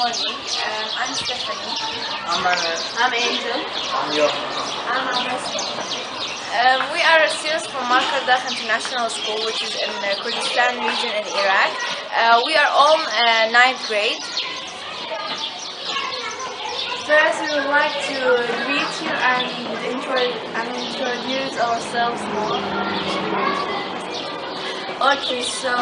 morning. I'm Stephanie. I'm Manuel. I'm Angel. I'm Yo. I'm Amnesty. We are students from Markardah International School, which is in the Kurdistan region in Iraq. We are all 9th grade. First, we would like to greet you and introduce ourselves more. Okay, so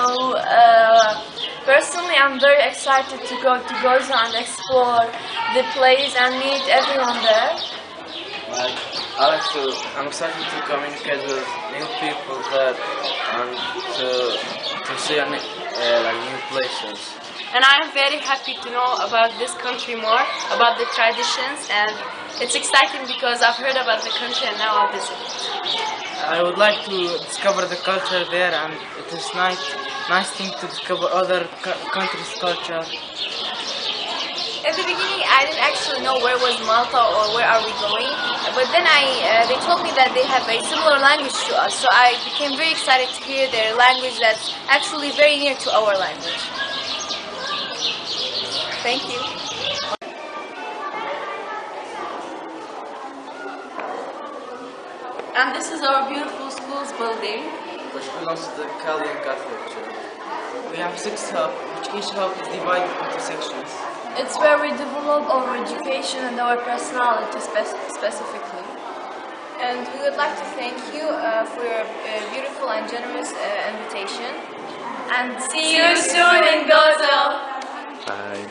personally, I'm very excited to go to Gozo and explore the place and meet everyone there. I'm excited to communicate with new people there and to see new places. And I am very happy to know about this country more, about the traditions, and it's exciting because I've heard about the country and now I'll visit it. I would like to discover the culture there, and it is nice thing to discover other countries' culture. At the beginning, I didn't actually know where was Malta or where are we going, but then they told me that they have a similar language to us, so I became very excited to hear their language that's actually very near to our language. Thank you. And this is our beautiful school's building, Which belongs to the Chaldean Catholic Church. We have 6 hubs, which each hub is divided into sections. it's where we develop our education and our personality specifically. And we would like to thank you for your beautiful and generous invitation. And see you soon in Gozo! Bye.